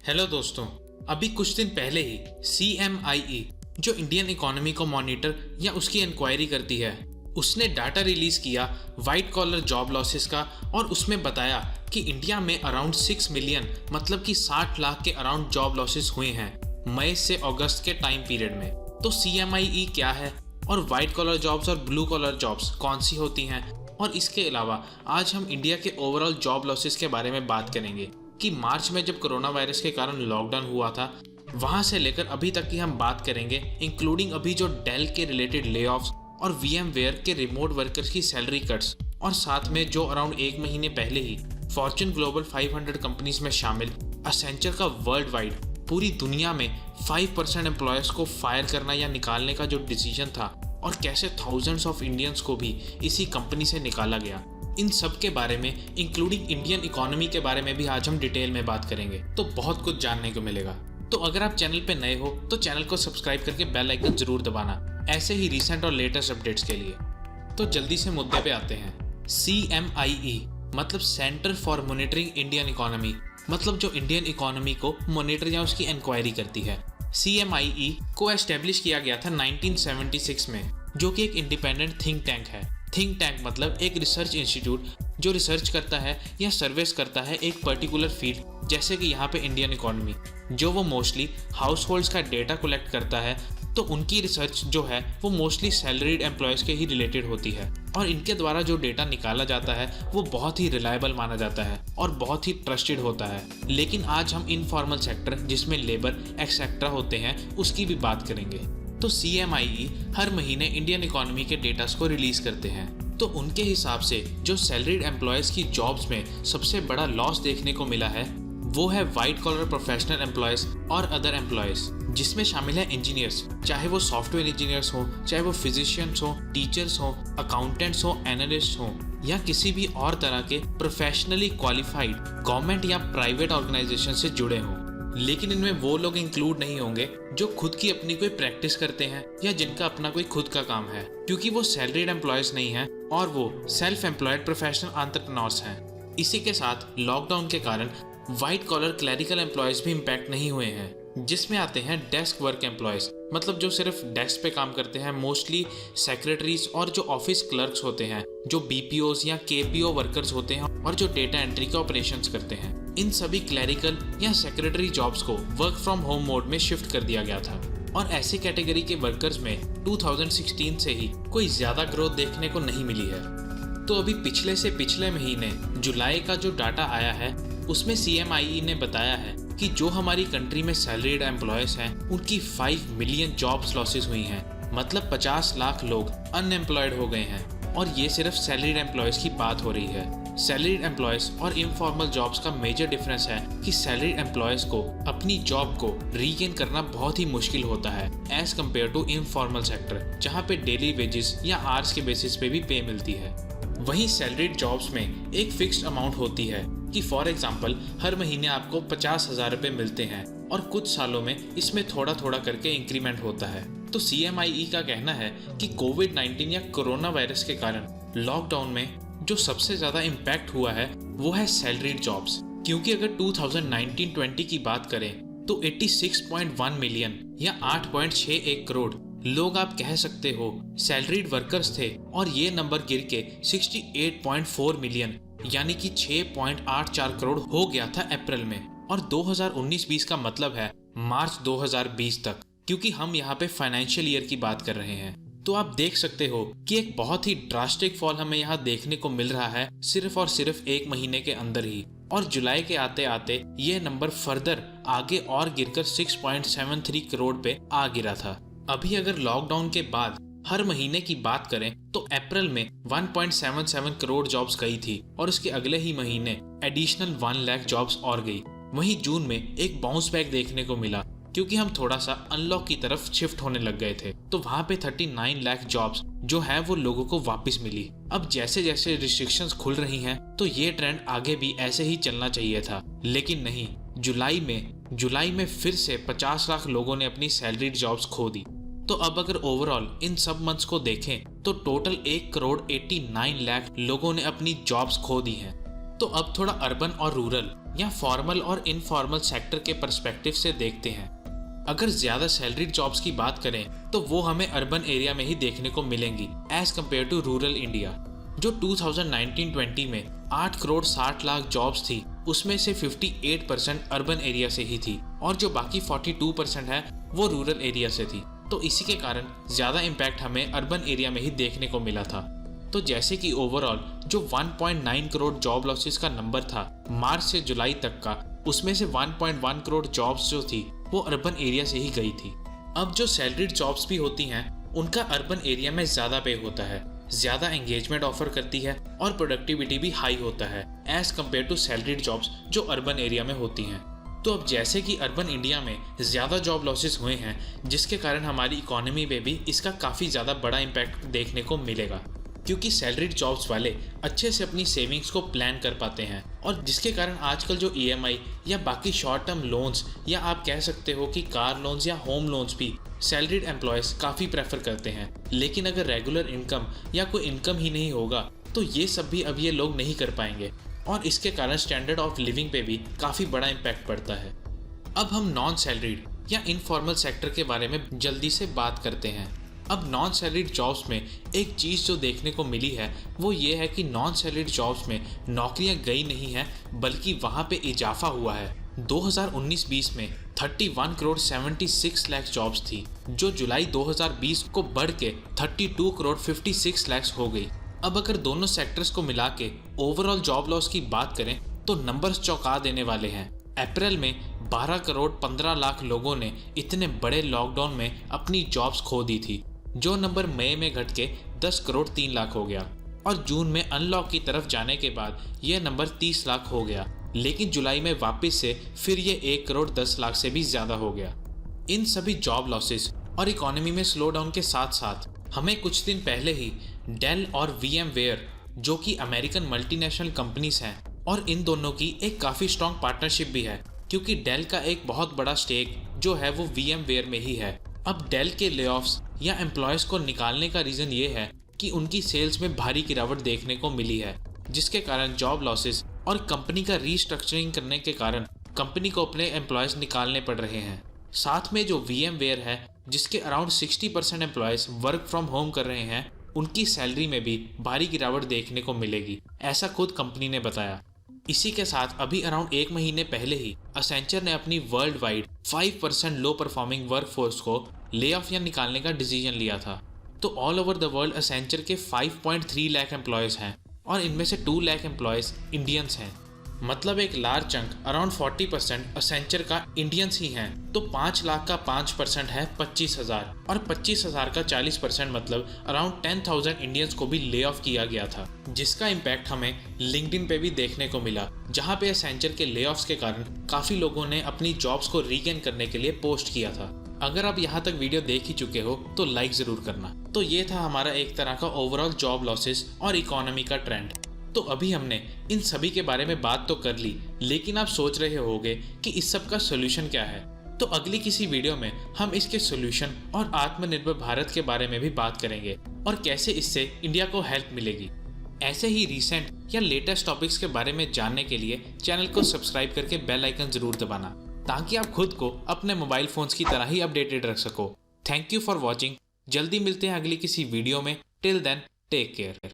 Hello दोस्तों, अभी कुछ दिन पहले ही CMIE जो इंडियन इकोनॉमी को मॉनिटर या उसकी इंक्वायरी करती है, उसने डाटा रिलीज किया वाइट कॉलर जॉब लॉसेस का और उसमें बताया कि इंडिया में अराउंड 6 मिलियन मतलब कि 60 लाख के अराउंड जॉब लॉसेस हुए हैं मई से अगस्त के टाइम पीरियड में। तो CMIE क्या है और वाइट कॉलर जॉब्स और ब्लू कॉलर जॉब्स कौन सी होती हैं, और इसके अलावा आज हम इंडिया के ओवरऑल जॉब लॉसेस के बारे में बात करेंगे कि मार्च में जब कोरोना वायरस के कारण लॉकडाउन हुआ था वहां से लेकर अभी तक की हम बात करेंगे, इंक्लूडिंग अभी जो डेल के रिलेटेड ले ऑफ्स और VMware के रिमोट वर्कर्स की सैलरी कट्स, और साथ में जो अराउंड 1 महीने पहले ही फॉर्च्यून ग्लोबल 500 कंपनीज में शामिल एसेंचर का वर्ल्ड वाइड पूरी दुनिया में 5% एम्प्लॉयर्स को फायर करना या निकालने का जो डिसीजन था, और कैसे थाउजेंड्स ऑफ इंडियंस को भी इसी कंपनी से निकाला गया, इन सब के बारे में इंक्लूडिंग इंडियन इकोनॉमी के बारे में भी आज हम डिटेल में बात करेंगे। तो बहुत कुछ जानने को मिलेगा। तो अगर आप चैनल पे नए हो तो चैनल को सब्सक्राइब करके बेल आइकन जरूर दबाना, ऐसे ही रिसेंट और लेटेस्ट अपडेट्स के लिए। तो जल्दी से मुद्दे पे आते हैं। CMIE मतलब centre for monitoring Indian economy, मतलब जो इंडियन इकोनॉमी को मॉनिटर या उसकी इंक्वायरी करती है। CMIE को एस्टेब्लिश किया गया था 1976 में, जो कि एक इंडिपेंडेंट थिंक टैंक है। थिंक टैंक मतलब एक रिसर्च इंस्टीट्यूट जो रिसर्च करता है या सर्वेस करता है एक पर्टिकुलर फील्ड, जैसे कि यहाँ पे इंडियन इकोनॉमी, जो वो मोस्टली हाउस होल्ड्स का डेटा कलेक्ट करता है। तो उनकी रिसर्च जो है वो मोस्टली सैलरीड एम्प्लॉयज़ के ही रिलेटेड होती है, और इनके द्वारा जो डेटा निकाला जाता है वो बहुत ही रिलायबल माना जाता है और बहुत ही ट्रस्टेड होता है। लेकिन आज हम इनफॉर्मल सेक्टर जिसमें लेबर एक्सेट्रा होते हैं उसकी भी बात करेंगे। तो CMIE हर महीने इंडियन इकोनॉमी के डेटास को रिलीज करते हैं। तो उनके हिसाब से जो सैलरीड एम्प्लॉयज़ की जॉब्स में सबसे बड़ा लॉस देखने को मिला है वो है वाइट कॉलर प्रोफेशनल एम्प्लॉयज़ और अदर एम्प्लॉयज़, जिसमें शामिल है इंजीनियर्स, चाहे वो सॉफ्टवेयर इंजीनियर्स हो, चाहे वो फिजिशियंस हो, टीचर्स हो, अकाउंटेंट्स हो, एनालिस्ट हो, या किसी भी और तरह के प्रोफेशनली क्वालिफाइड गवर्नमेंट या प्राइवेट ऑर्गेनाइजेशन से जुड़े हों। लेकिन इनमें वो लोग इंक्लूड नहीं होंगे जो खुद की अपनी कोई प्रैक्टिस करते हैं या जिनका अपना कोई खुद का काम है, क्योंकि वो सैलरीड एम्प्लॉयज नहीं हैं और वो सेल्फ एम्प्लॉयड प्रोफेशनल एंटरप्रेन्योर्स हैं। इसी के साथ लॉकडाउन के कारण व्हाइट कॉलर क्लरिकल एम्प्लॉयज भी इम्पैक्ट नहीं हुए हैं, जिसमें आते हैं डेस्क वर्क एम्प्लॉयज, मतलब जो सिर्फ डेस्क पे काम करते हैं, मोस्टली सेक्रेटरीज और जो ऑफिस क्लर्क्स होते हैं, जो BPOs या KPO वर्कर्स होते हैं और जो डेटा एंट्री के ऑपरेशंस करते हैं। इन सभी क्लरिकल या सेक्रेटरी जॉब्स को वर्क फ्रॉम होम मोड में शिफ्ट कर दिया गया था, और ऐसी कैटेगरी के वर्कर्स में 2016 से ही कोई ज्यादा ग्रोथ देखने को नहीं मिली है। तो अभी पिछले से पिछले महीने जुलाई का जो डाटा आया है उसमें CMIE ने बताया है कि जो हमारी कंट्री में सैलरीड एम्प्लॉयज हैं उनकी 5 मिलियन जॉब्स लॉसेस हुई हैं, मतलब 50 लाख लोग अनएम्प्लॉयड हो गए हैं। और ये सिर्फ सैलरीड एम्प्लॉयज की बात हो रही है। सैलरीड एम्प्लॉयज और इनफॉर्मल जॉब्स का मेजर डिफरेंस है कि सैलरीड एम्प्लॉयज को अपनी जॉब को रीगेन करना बहुत ही मुश्किल होता है as compare to informal sector, जहाँ पे डेली वेजेस या आवर्स के बेसिस पे भी पे मिलती है। वहीं सैलरीड जॉब्स में एक फिक्स्ड अमाउंट होती है कि फॉर एग्जाम्पल हर महीने आपको 50,000 रुपये मिलते हैं, और कुछ सालों में इसमें थोड़ा थोड़ा करके इंक्रीमेंट होता है। तो CMIE का कहना है कि कोविड-19 या कोरोना वायरस के कारण लॉकडाउन में जो सबसे ज़्यादा इम्पैक्ट हुआ है वो है सैलरीड जॉब्स, क्योंकि अगर 2019-20 की बात करें तो 86.1 मिलियन या 8.61 करोड़ लोग आप कह सकते हो सैलरीड वर्कर्स थे, और ये नंबर गिर के 68.4 मिलियन यानी कि 6.84 करोड़ हो गया था अप्रैल में। और 2019-20 का मतलब है मार्च 2020 तक, क्योंकि हम यहाँ पे फाइनेंशियल ईयर की बात कर रहे हैं। तो आप देख सकते हो कि एक बहुत ही ड्रास्टिक फॉल हमें यहाँ देखने को मिल रहा है सिर्फ और सिर्फ 1 महीने के अंदर ही। और जुलाई के आते आते ये नंबर फर्दर आगे और गिरकर 6.73 करोड़ पे आ गिरा था। अभी अगर लॉकडाउन के बाद हर महीने की बात करें तो अप्रैल में 1.77 करोड़ जॉब्स गई थी, और उसके अगले ही महीने एडिशनल 1 लाख जॉब्स और गई। वहीं जून में एक बाउंस बैक देखने को मिला, क्योंकि हम थोड़ा सा अनलॉक की तरफ शिफ्ट होने लग गए थे, तो वहां पे 39 लाख जॉब्स जो है वो लोगों को वापस मिली। अब जैसे जैसे रिस्ट्रिक्शंस खुल रही हैं तो ये ट्रेंड आगे भी ऐसे ही चलना चाहिए था, लेकिन नहीं। जुलाई में फिर से 50 लाख लोगों ने अपनी सैलरीड जॉब्स खो दी। तो अब अगर ओवरऑल इन सब मंथ्स को देखें तो टोटल 1 करोड़ 89 लाख लोगों ने अपनी जॉब्स खो दी हैं। तो अब थोड़ा अर्बन और रूरल या फॉर्मल और इनफॉर्मल सेक्टर के पर्सपेक्टिव से देखते हैं। अगर ज्यादा सैलरीड जॉब्स की बात करें तो वो हमें अर्बन एरिया में ही देखने को मिलेंगी as compare to rural India. जो 2019-20 में 8 करोड़ 60 लाख जॉब्स थी उसमें से 58% अर्बन एरिया से ही थी और जो बाकी 42% है वो रूरल एरिया से थी। तो इसी के कारण ज्यादा इम्पैक्ट हमें अर्बन एरिया में ही देखने को मिला था। तो जैसे कि ओवरऑल जो 1.9 करोड़ जॉब लॉसेस का नंबर था मार्च से जुलाई तक का, उसमें से 1.1 करोड़ जॉब्स जो थी वो अर्बन एरिया से ही गई थी। अब जो सैलरीड जॉब्स भी होती हैं उनका अर्बन एरिया में ज्यादा पे होता है, ज्यादा एंगेजमेंट ऑफर करती है और प्रोडक्टिविटी भी हाई होता है as compare to salaried jobs जो अर्बन एरिया में होती हैं। तो अब जैसे कि अर्बन इंडिया में ज्यादा जॉब लॉसेस हुए हैं जिसके कारण हमारी इकोनॉमी पे भी इसका काफी ज्यादा बड़ा इम्पैक्ट देखने को मिलेगा, क्योंकि सैलरीड जॉब्स वाले अच्छे से अपनी सेविंग्स को प्लान कर पाते हैं और जिसके कारण आजकल जो EMI या बाकी शॉर्ट टर्म लोन्स या आप कह सकते हो कि कार लोन्स या होम लोन्स भी सैलरीड एम्प्लॉयज़ काफ़ी प्रेफर करते हैं। लेकिन अगर रेगुलर इनकम या कोई इनकम ही नहीं होगा तो ये सब भी अब ये लोग नहीं कर पाएंगे और इसके कारण स्टैंडर्ड ऑफ लिविंग पे भी काफ़ी बड़ा इम्पैक्ट पड़ता है। अब हम नॉन सैलरीड या इनफॉर्मल सेक्टर के बारे में जल्दी से बात करते हैं। अब नॉन सैलरीड जॉब्स में एक चीज़ जो देखने को मिली है वो ये है कि नॉन सैलरीड जॉब्स में नौकरियां गई नहीं हैं बल्कि वहाँ पे इजाफा हुआ है। 2019-20 में 31 करोड़ 76 लाख जॉब्स थी जो जुलाई 2020 को बढ़ के 32 करोड़ 56 लाख हो गई। अब अगर दोनों सेक्टर्स को मिला के ओवरऑल जॉब लॉस की बात करें तो नंबर्स चौंका देने वाले हैं। अप्रैल में 12 करोड़ 15 लाख लोगों ने इतने बड़े लॉकडाउन में अपनी जॉब्स खो दी थी, जो नंबर मई में घट के 10 करोड़ 3 लाख हो गया और जून में अनलॉक की तरफ जाने के बाद यह नंबर 30 लाख हो गया। लेकिन जुलाई में वापस से फिर ये 1 करोड़ 10 लाख से भी ज़्यादा हो गया। इन सभी जॉब लॉसेस और इकोनॉमी में स्लो डाउन के साथ साथ हमें कुछ दिन पहले ही डेल और VMware जो कि अमेरिकन मल्टीनेशनल कंपनीज हैं और इन दोनों की एक काफ़ी स्ट्रॉन्ग पार्टनरशिप भी है, क्योंकि डेल का एक बहुत बड़ा स्टेक जो है वो VMware में ही है। अब डेल के लेऑफ्स या एम्प्लॉयज़ को निकालने का रीज़न ये है कि उनकी सेल्स में भारी गिरावट देखने को मिली है, जिसके कारण जॉब लॉसेस और कंपनी का रीस्ट्रक्चरिंग करने के कारण कंपनी को अपने एम्प्लॉयज़ निकालने पड़ रहे हैं। साथ में जो VMware है जिसके around 60% employees work from home कर रहे हैं, उनकी सैलरी में भी भारी गिरावट देखने को मिलेगी, ऐसा खुद कंपनी ने बताया। इसी के साथ अभी अराउंड 1 महीने पहले ही असेंचर ने अपनी वर्ल्ड वाइड 5% लो परफॉर्मिंग वर्कफोर्स को ले ऑफ या निकालने का डिसीजन लिया था। तो all over the world Accenture के 5.3 लाख एम्प्लॉयज़ हैं और इनमें से 2 लाख एम्प्लॉयज़ इंडियंस हैं। मतलब एक लार्ज चंक अराउंड 40% असेंचर का इंडियंस ही हैं। तो 5 लाख का 5% है 25,000 और 25,000 का 40% मतलब अराउंड 10,000 इंडियंस को भी ले ऑफ किया गया था, जिसका इम्पैक्ट हमें लिंक्डइन पे भी देखने को मिला, जहां पे असेंचर के ले ऑफ्स के कारण काफ़ी लोगों ने अपनी जॉब्स को रीगेन करने के लिए पोस्ट किया था। अगर आप यहाँ तक वीडियो देख ही चुके हो तो लाइक ज़रूर करना। तो ये था हमारा एक तरह का ओवरऑल जॉब लॉसेस और इकोनॉमी का ट्रेंड। तो अभी हमने इन सभी के बारे में बात तो कर ली, लेकिन आप सोच रहे होंगे कि इस सब का सोल्यूशन क्या है। तो अगली किसी वीडियो में हम इसके सोल्यूशन और आत्मनिर्भर भारत के बारे में भी बात करेंगे और कैसे इससे इंडिया को हेल्प मिलेगी। ऐसे ही रीसेंट या लेटेस्ट टॉपिक्स के बारे में जानने के लिए चैनल को सब्सक्राइब करके बेल आइकन जरूर दबाना, ताकि आप खुद को अपने मोबाइल फोन्स की तरह ही अपडेटेड रख सको। Thank you for watching. जल्दी मिलते हैं अगली किसी वीडियो में। Till then take care.